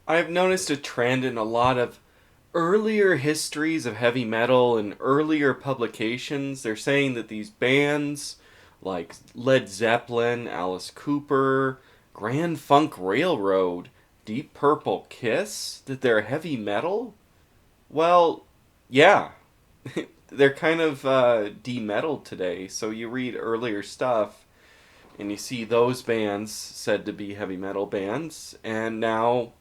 I've noticed a trend in a lot of earlier histories of heavy metal and earlier publications. They're saying that these bands like Led Zeppelin, Alice Cooper, Grand Funk Railroad, Deep Purple, Kiss, that they're heavy metal. Well, yeah, they're kind of demetaled today. So you read earlier stuff and you see those bands said to be heavy metal bands, and now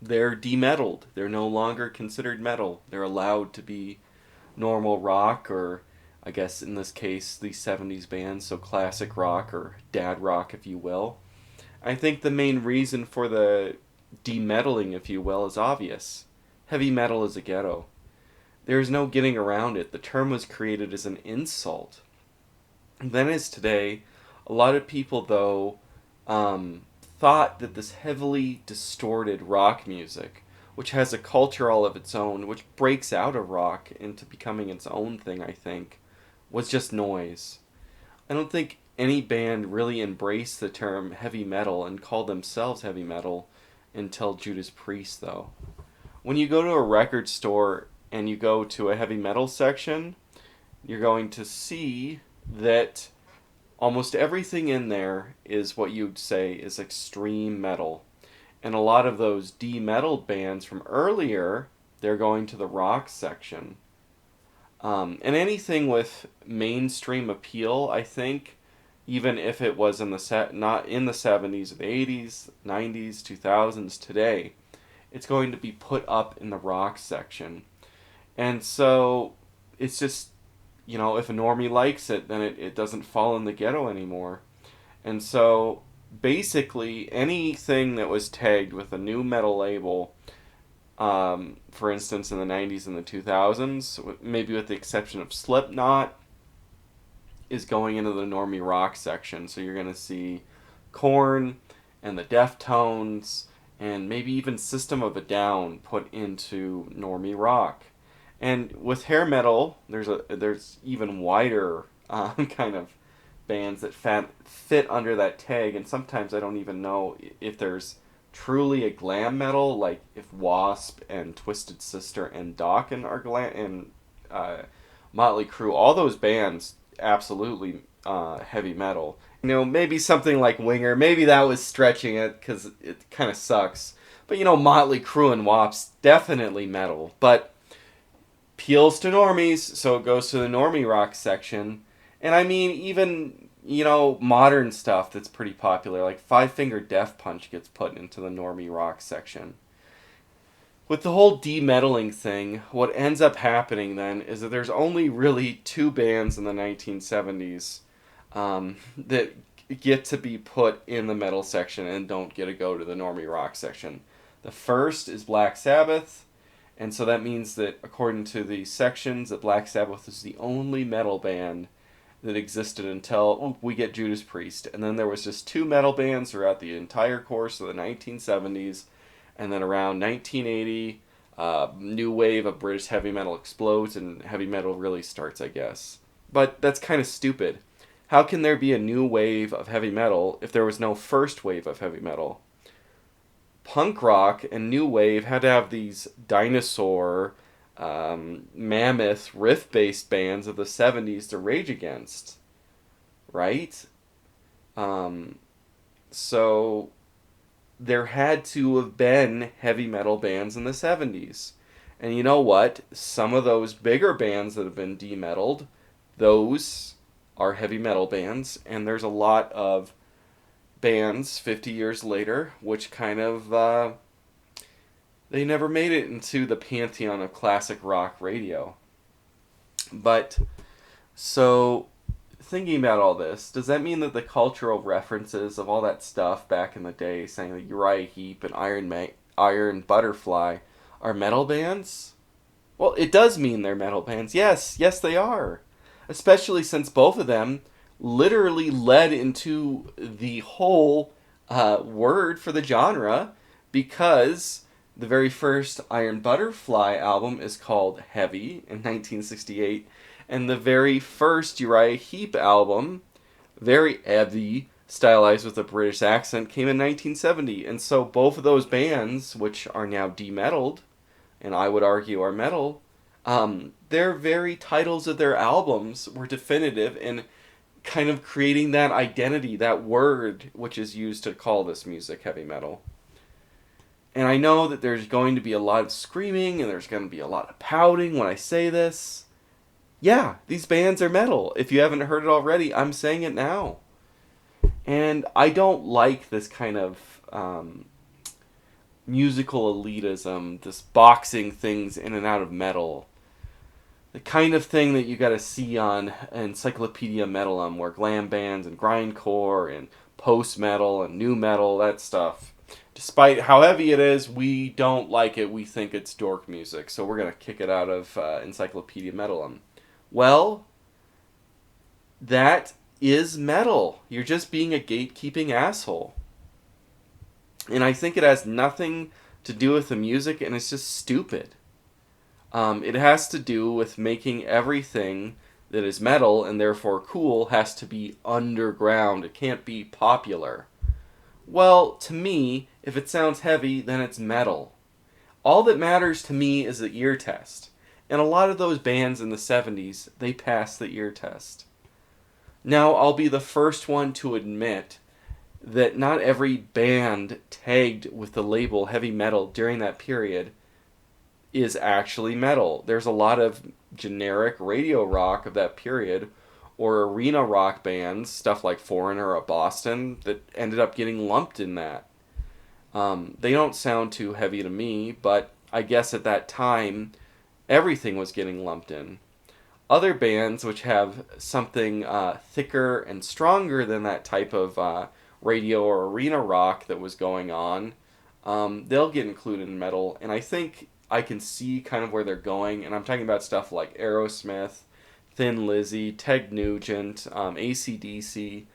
they're demetaled. They're no longer considered metal. They're allowed to be normal rock, or I guess in this case, the 70s bands, so classic rock or dad rock, if you will. I think the main reason for the demetaling, if you will, is obvious. Heavy metal is a ghetto. There is no getting around it. The term was created as an insult. And then as today, a lot of people, though, thought that this heavily distorted rock music, which has a culture all of its own, which breaks out of rock into becoming its own thing, I think, was just noise. I don't think any band really embraced the term heavy metal and called themselves heavy metal until Judas Priest, though. When you go to a record store and you go to a heavy metal section, you're going to see that almost everything in there is what you'd say is extreme metal. And a lot of those de-metaled bands from earlier, they're going to the rock section. And anything with mainstream appeal, I think, even if it was in not in the 70s or the 80s, 90s, 2000s, today, it's going to be put up in the rock section. And so it's just, if a normie likes it, then it doesn't fall in the ghetto anymore. And so basically, anything that was tagged with a new metal label, for instance, in the 90s and the 2000s, maybe with the exception of Slipknot, is going into the normie rock section. So you're going to see Korn and the Deftones and maybe even System of a Down put into normie rock. And with hair metal, there's even wider kind of bands that fit under that tag, and sometimes I don't even know if there's truly a glam metal, like if Wasp and Twisted Sister and Dokken are glam, and Motley Crue, all those bands absolutely heavy metal. Maybe something like Winger, maybe that was stretching it because it kind of sucks. But Motley Crue and Wasp definitely metal, but appeals to normies, so it goes to the normie rock section. And I mean, even, modern stuff that's pretty popular, like Five Finger Death Punch gets put into the normie rock section. With the whole demetaling thing, what ends up happening then is that there's only really two bands in the 1970s that get to be put in the metal section and don't get to go to the normie rock section. The first is Black Sabbath, and so that means that according to the sections, that Black Sabbath is the only metal band that existed until we get Judas Priest. And then there was just two metal bands throughout the entire course of the 1970s. And then around 1980, new wave of British heavy metal explodes and heavy metal really starts, I guess. But that's kind of stupid. How can there be a new wave of heavy metal if there was no first wave of heavy metal? Punk rock and new wave had to have these dinosaur, mammoth riff-based bands of the 70s to rage against, right? So there had to have been heavy metal bands in the 70s. And you know what? Some of those bigger bands that have been demetaled, those are heavy metal bands, and there's a lot of bands 50 years later which kind of they never made it into the pantheon of classic rock radio. But so thinking about all this, does that mean that the cultural references of all that stuff back in the day, saying that Uriah Heep and Iron Butterfly are metal bands? Well, it does mean they're metal bands. Yes, they are. Especially since both of them literally led into the whole word for the genre, because the very first Iron Butterfly album is called Heavy in 1968, and the very first Uriah Heep album, very heavy, stylized with a British accent, came in 1970. And so both of those bands, which are now demetaled, and I would argue are metal, their very titles of their albums were definitive in kind of creating that identity, that word which is used to call this music heavy metal. And I know that there's going to be a lot of screaming and there's going to be a lot of pouting when I say this. Yeah, these bands are metal. If you haven't heard it already, I'm saying it now. And I don't like this kind of musical elitism, this boxing things in and out of metal. The kind of thing that you gotta see on Encyclopedia Metalum, where glam bands and grindcore and post metal and new metal, that stuff. Despite how heavy it is, we don't like it. We think it's dork music, so we're gonna kick it out of Encyclopedia Metalum. Well, that is metal. You're just being a gatekeeping asshole. And I think it has nothing to do with the music, and it's just stupid. It has to do with making everything that is metal and therefore cool has to be underground. It can't be popular. Well, to me, if it sounds heavy, then it's metal. All that matters to me is the ear test. And a lot of those bands in the 70s, they passed the ear test. Now, I'll be the first one to admit that not every band tagged with the label heavy metal during that period is actually metal. There's a lot of generic radio rock of that period or arena rock bands, stuff like Foreigner of Boston, that ended up getting lumped in that. They don't sound too heavy to me, but I guess at that time, everything was getting lumped in. Other bands which have something thicker and stronger than that type of radio or arena rock that was going on, they'll get included in metal. And I think I can see kind of where they're going. And I'm talking about stuff like Aerosmith, Thin Lizzy, Ted Nugent, AC/DC.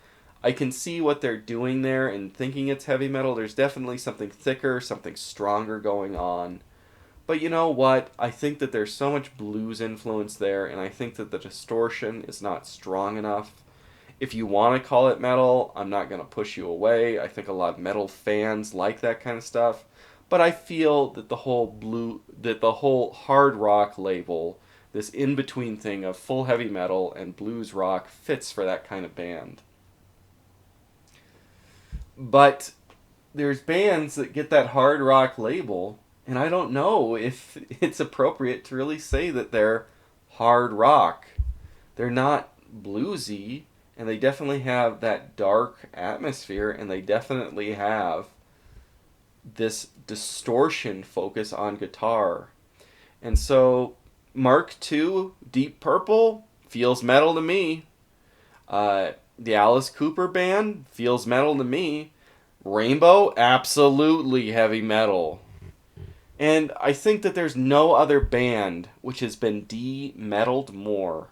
I can see what they're doing there and thinking it's heavy metal. There's definitely something thicker, something stronger going on. But you know what? I think that there's so much blues influence there, and I think that the distortion is not strong enough. If you want to call it metal, I'm not going to push you away. I think a lot of metal fans like that kind of stuff. But I feel that the whole hard rock label, this in-between thing of full heavy metal and blues rock, fits for that kind of band. But there's bands that get that hard rock label, and I don't know if it's appropriate to really say that they're hard rock. They're not bluesy, and they definitely have that dark atmosphere, and they definitely have this distortion focus on guitar. And so Mark II, Deep Purple, feels metal to me. The Alice Cooper Band feels metal to me. Rainbow, absolutely heavy metal. And I think that there's no other band which has been de-metaled more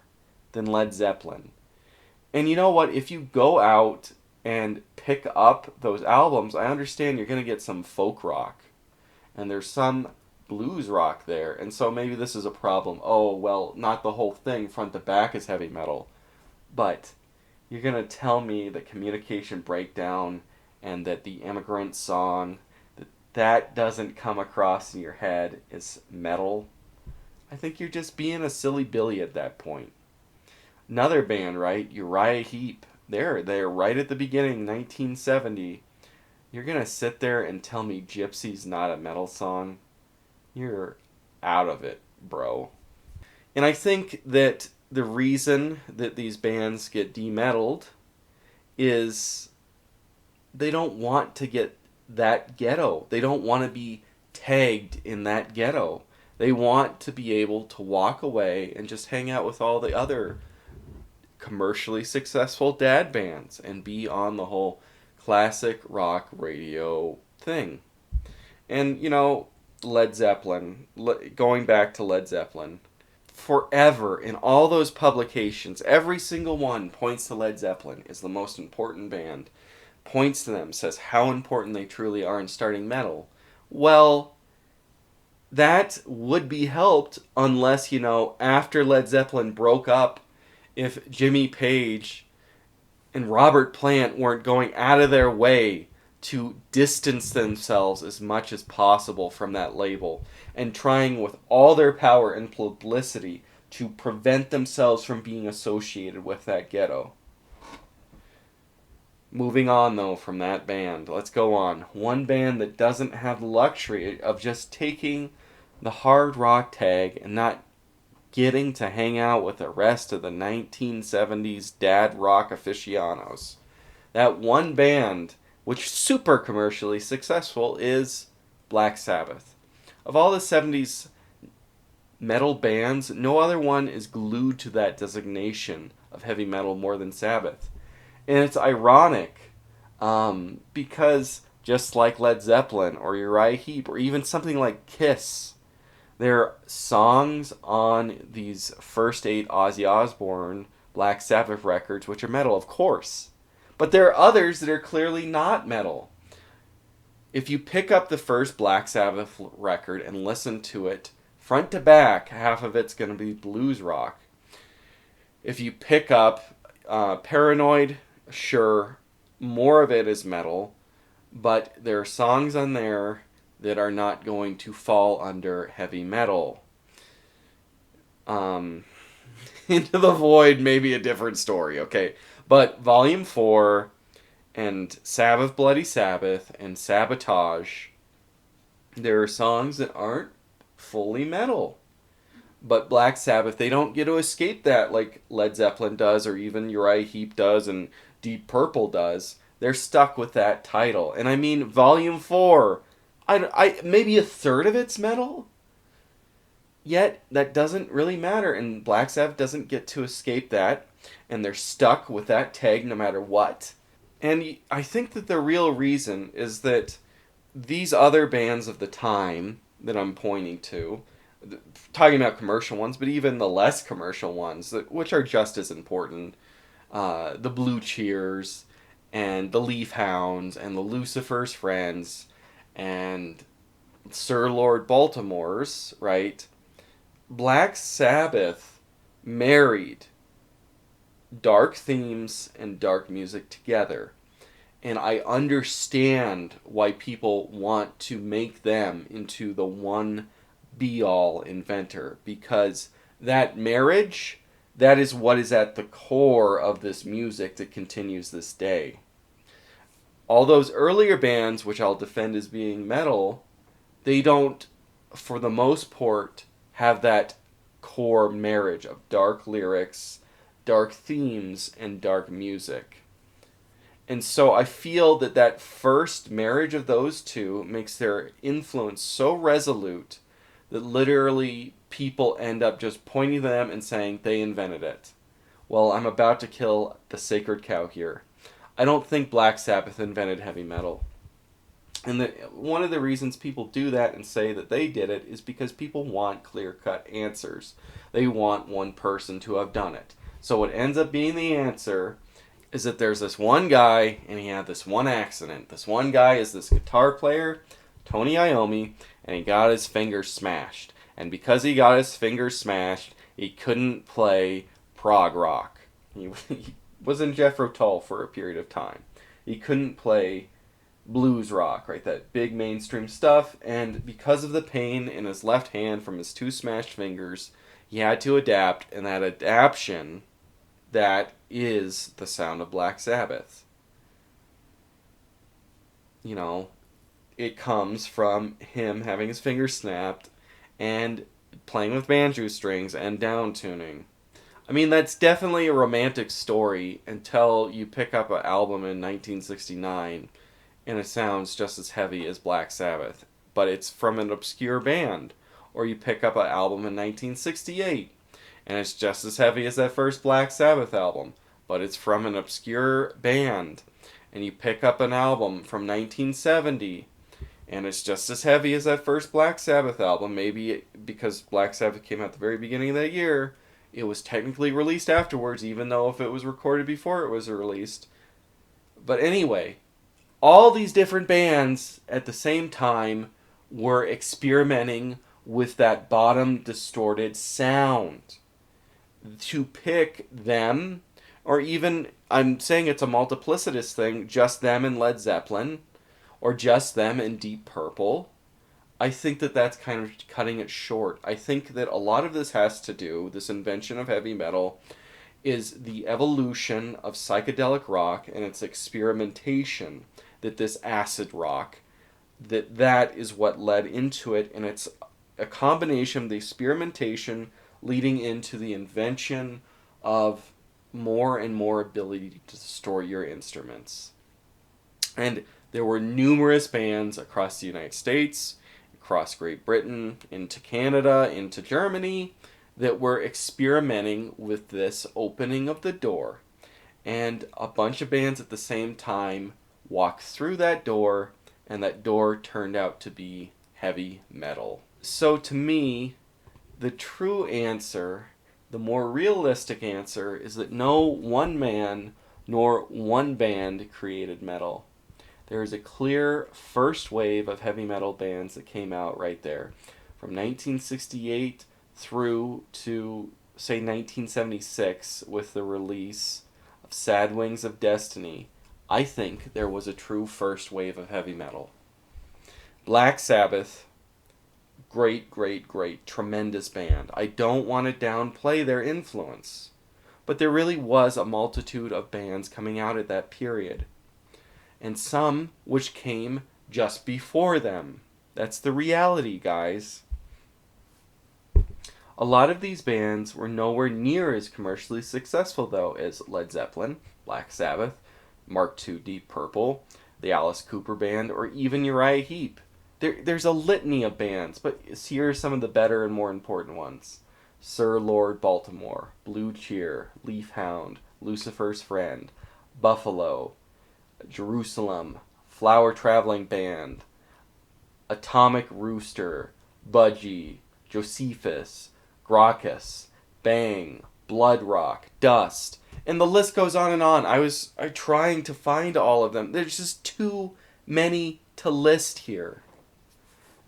than Led Zeppelin. And you know what? If you go out and pick up those albums, I understand you're going to get some folk rock. And there's some blues rock there. And so maybe this is a problem. Oh, well, not the whole thing front to back is heavy metal. But you're going to tell me that Communication Breakdown and that the Immigrant Song, that doesn't come across in your head as metal? I think you're just being a silly Billy at that point. Another band, right? Uriah Heep. They're right at the beginning, 1970. You're going to sit there and tell me Gypsy's not a metal song? You're out of it, bro. And I think that the reason that these bands get demetaled is they don't want to get that ghetto. They don't want to be tagged in that ghetto. They want to be able to walk away and just hang out with all the other commercially successful dad bands and be on the whole classic rock radio thing. And, you know, Led Zeppelin, going back to Led Zeppelin, forever in all those publications, every single one points to Led Zeppelin as the most important band, points to them, says how important they truly are in starting metal. Well, that would be helped unless, you know, after Led Zeppelin broke up, if Jimmy Page and Robert Plant weren't going out of their way to distance themselves as much as possible from that label and trying with all their power and publicity to prevent themselves from being associated with that ghetto. Moving on, though, from that band, let's go on. One band that doesn't have the luxury of just taking the hard rock tag and not getting to hang out with the rest of the 1970s dad rock aficionados. That one band, which is super commercially successful, is Black Sabbath. Of all the 70s metal bands, no other one is glued to that designation of heavy metal more than Sabbath. And it's ironic because just like Led Zeppelin or Uriah Heep or even something like Kiss, there are songs on these first 8 Ozzy Osbourne Black Sabbath records which are metal, of course. But there are others that are clearly not metal. If you pick up the first Black Sabbath record and listen to it front to back, half of it's going to be blues rock. If you pick up Paranoid, sure, more of it is metal, but there are songs on there that are not going to fall under heavy metal. Into the Void may be a different story, okay? But Volume 4 and Sabbath Bloody Sabbath and Sabotage, there are songs that aren't fully metal. But Black Sabbath, they don't get to escape that like Led Zeppelin does or even Uriah Heep does and Deep Purple does. They're stuck with that title. And I mean, Volume 4, I maybe a third of it's metal. Yet, that doesn't really matter, and Black Sabbath doesn't get to escape that, and they're stuck with that tag no matter what. And I think that the real reason is that these other bands of the time that I'm pointing to, talking about commercial ones, but even the less commercial ones, which are just as important, the Blue Cheers, and the Leaf Hounds, and the Lucifer's Friends, and Sir Lord Baltimore's, right? Black Sabbath married dark themes and dark music together. And I understand why people want to make them into the one be-all inventor. Because that marriage, that is what is at the core of this music that continues this day. All those earlier bands, which I'll defend as being metal, they don't, for the most part, have that core marriage of dark lyrics, dark themes, and dark music. And so I feel that that first marriage of those two makes their influence so resolute that literally people end up just pointing to them and saying they invented it. Well, I'm about to kill the sacred cow here. I don't think Black Sabbath invented heavy metal. And one of the reasons people do that and say that they did it is because people want clear-cut answers. They want one person to have done it. So what ends up being the answer is that there's this one guy and he had this one accident. This one guy is this guitar player, Tony Iommi, and he got his fingers smashed. And because he got his fingers smashed, he couldn't play prog rock. He was in Jethro Tull for a period of time. He couldn't play blues rock, right? That big mainstream stuff. And because of the pain in his left hand from his 2 smashed fingers, he had to adapt. And that adaptation, that is the sound of Black Sabbath. You know, it comes from him having his fingers snapped and playing with banjo strings and down tuning. I mean, that's definitely a romantic story until you pick up an album in 1969 and it sounds just as heavy as Black Sabbath, but it's from an obscure band. Or you pick up an album in 1968 and it's just as heavy as that first Black Sabbath album, but it's from an obscure band. And you pick up an album from 1970 and it's just as heavy as that first Black Sabbath album. Maybe because Black Sabbath came out at the very beginning of that year, it was technically released afterwards, even though if it was recorded before it was released. But anyway, all these different bands at the same time were experimenting with that bottom distorted sound. To pick them or even, I'm saying it's a multiplicitous thing, just them and Led Zeppelin, or just them and Deep Purple. I think that that's kind of cutting it short. I think that a lot of this has to do, this invention of heavy metal, is the evolution of psychedelic rock and its experimentation, that this acid rock, that is what led into it, and it's a combination of the experimentation leading into the invention of more and more ability to store your instruments. And there were numerous bands across the United States, across Great Britain, into Canada, into Germany, that were experimenting with this opening of the door. And a bunch of bands at the same time walked through that door, and that door turned out to be heavy metal. So to me, the true answer, the more realistic answer, is that no one man nor one band created metal. There is a clear first wave of heavy metal bands that came out right there. From 1968 through to, say, 1976 with the release of Sad Wings of Destiny, I think there was a true first wave of heavy metal. Black Sabbath, great, tremendous band. I don't want to downplay their influence, but there really was a multitude of bands coming out at that period, and some which came just before them. That's the reality, guys. A lot of these bands were nowhere near as commercially successful, though, as Led Zeppelin, Black Sabbath, Mark II Deep Purple, the Alice Cooper Band, or even Uriah Heep. There's a litany of bands, but here are some of the better and more important ones. Sir Lord Baltimore, Blue Cheer, Leaf Hound, Lucifer's Friend, Buffalo, Jerusalem, Flower Traveling Band, Atomic Rooster, Budgie, Josephus, Graucus, Bang, Blood Rock, Dust, and the list goes on and on. I'm trying to find all of them. There's just too many to list here.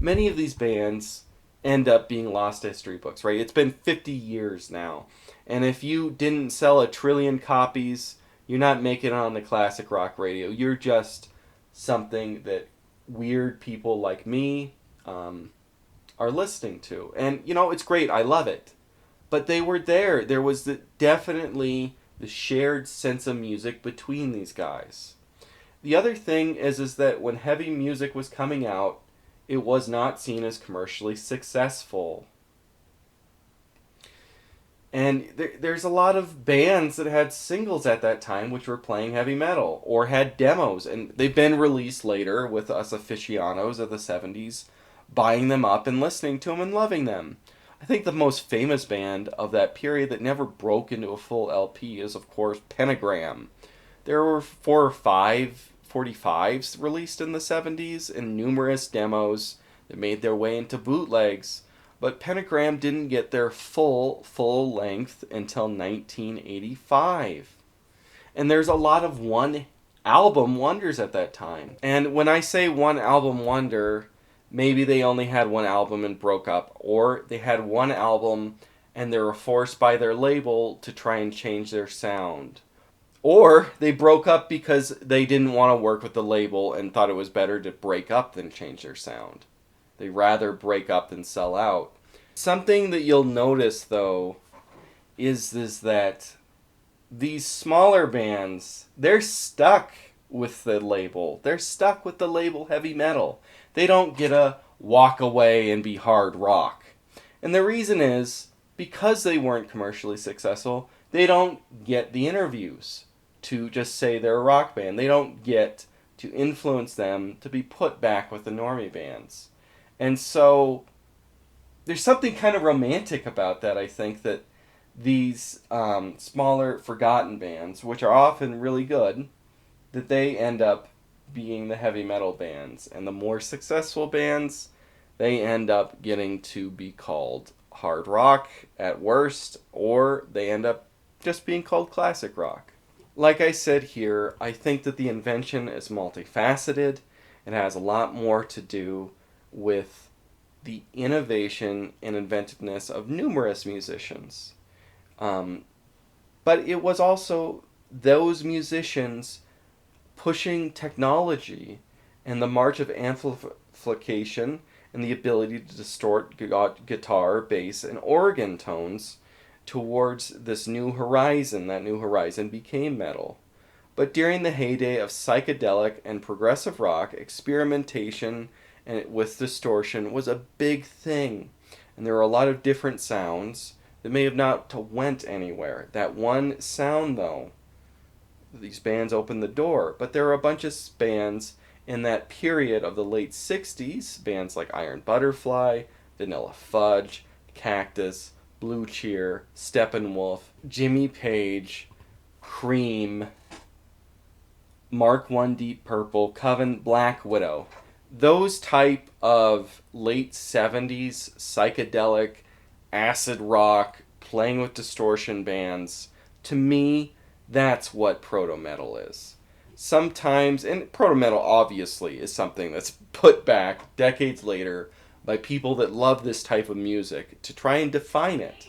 Many of these bands end up being lost to history books, right? It's been 50 years now. And if you didn't sell 1 trillion copies, you're not making it on the classic rock radio. You're just something that weird people like me are listening to. And, it's great. I love it. But they were there. There was definitely the shared sense of music between these guys. The other thing is that when heavy music was coming out, it was not seen as commercially successful. And there's a lot of bands that had singles at that time which were playing heavy metal, or had demos, and they've been released later with us aficionados of the 70's buying them up and listening to them and loving them. I think the most famous band of that period that never broke into a full LP is, of course, Pentagram. There were 4 or 5 45s released in the 70's and numerous demos that made their way into bootlegs, but Pentagram didn't get their full length until 1985. And there's a lot of one album wonders at that time. And when I say one album wonder, maybe they only had one album and broke up, or they had one album and they were forced by their label to try and change their sound. Or they broke up because they didn't want to work with the label and thought it was better to break up than change their sound. They'd rather break up than sell out. Something that you'll notice, though, is that these smaller bands, they're stuck with the label. They're stuck with the label heavy metal. They don't get to walk away and be hard rock. And the reason is, because they weren't commercially successful, they don't get the interviews to just say they're a rock band. They don't get to influence them to be put back with the normie bands. And so there's something kind of romantic about that, I think, that these smaller, forgotten bands, which are often really good, that they end up being the heavy metal bands. And the more successful bands, they end up getting to be called hard rock at worst, or they end up just being called classic rock. Like I said here, I think that the invention is multifaceted. It has a lot more to do with the innovation and inventiveness of numerous musicians. But it was also those musicians pushing technology and the march of amplification and the ability to distort guitar, bass, and organ tones towards this new horizon. That new horizon became metal. But during the heyday of psychedelic and progressive rock, experimentation and with distortion was a big thing. And there were a lot of different sounds that may have not went anywhere. That one sound, though, these bands opened the door. But there were a bunch of bands in that period of the late 60s, bands like Iron Butterfly, Vanilla Fudge, Cactus, Blue Cheer, Steppenwolf, Jimmy Page, Cream, Mark 1 Deep Purple, Coven, Black Widow. Those type of late 70s psychedelic acid rock playing with distortion bands, to me, that's what proto-metal is. Sometimes, and proto-metal obviously is something that's put back decades later by people that love this type of music to try and define it.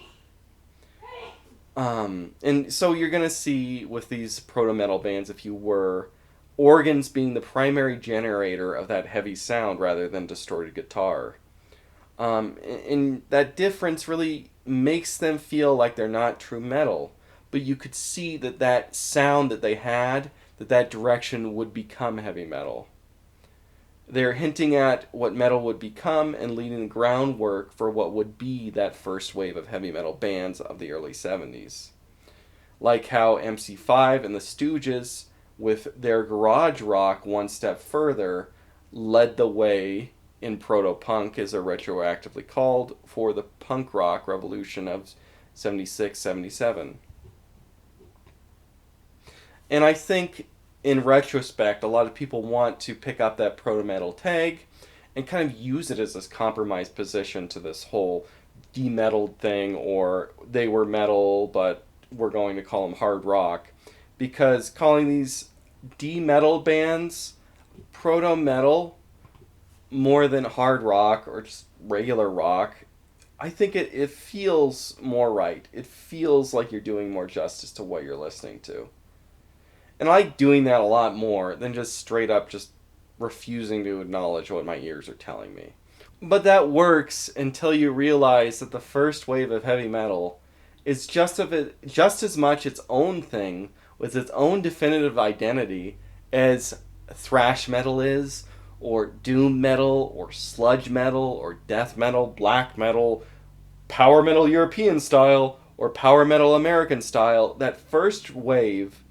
And so you're going to see with these proto-metal bands, if you were, organs being the primary generator of that heavy sound rather than distorted guitar. And that difference really makes them feel like they're not true metal. But you could see that that sound that they had, that direction would become heavy metal. They're hinting at what metal would become and leading the groundwork for what would be that first wave of heavy metal bands of the early 70s. Like how MC5 and the Stooges, with their garage rock one step further, led the way in proto-punk, as they're retroactively called, for the punk rock revolution of 76, 77. And I think, in retrospect, a lot of people want to pick up that proto-metal tag and kind of use it as this compromise position to this whole demetaled thing, or they were metal, but we're going to call them hard rock. Because calling these demetal bands proto-metal more than hard rock or just regular rock, I think it feels more right. It feels like you're doing more justice to what you're listening to. And I like doing that a lot more than just straight up just refusing to acknowledge what my ears are telling me. But that works until you realize that the first wave of heavy metal is just as much its own thing with its own definitive identity as thrash metal is, or doom metal, or sludge metal, or death metal, black metal, power metal European style, or power metal American style. That first wave,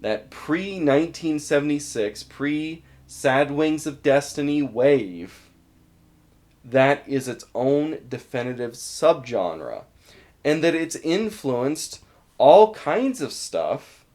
that pre-1976, pre-Sad Wings of Destiny wave, that is its own definitive subgenre. And that it's influenced all kinds of stuff.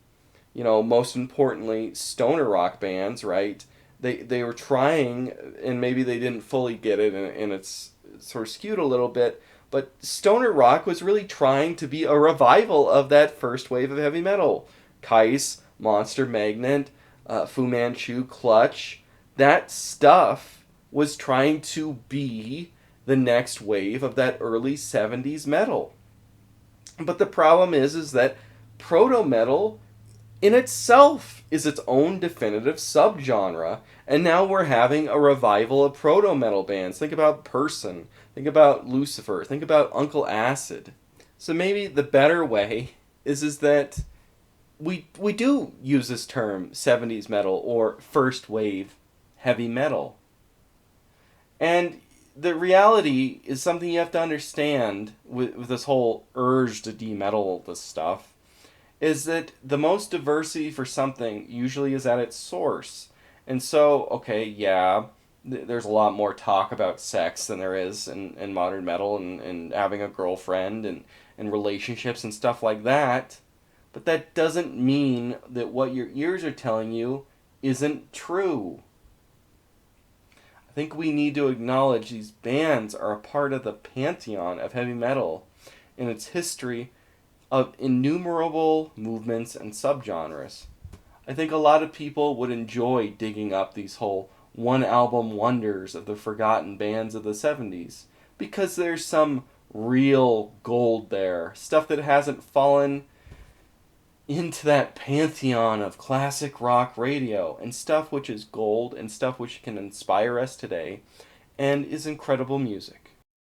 You know, most importantly, stoner rock bands, right? They were trying, and maybe they didn't fully get it, and it's sort of skewed a little bit, but stoner rock was really trying to be a revival of that first wave of heavy metal. Kais, Monster Magnet, Fu Manchu, Clutch, that stuff was trying to be the next wave of that early 70s metal. But the problem is that proto-metal in itself is its own definitive subgenre, and now we're having a revival of proto-metal bands. Think about Person, think about Lucifer, think about Uncle Acid. So maybe the better way is that we do use this term 70s metal or first wave heavy metal. And the reality is something you have to understand with this whole urge to demetal this stuff, is that the most diversity for something usually is at its source. And so, okay, yeah, there's a lot more talk about sex than there is in modern metal, and having a girlfriend and relationships and stuff like that. But that doesn't mean that what your ears are telling you isn't true. I think we need to acknowledge these bands are a part of the pantheon of heavy metal in its history of innumerable movements and subgenres. I think a lot of people would enjoy digging up these whole one-album wonders of the forgotten bands of the 70s, because there's some real gold there, stuff that hasn't fallen into that pantheon of classic rock radio and stuff which is gold and stuff which can inspire us today and is incredible music.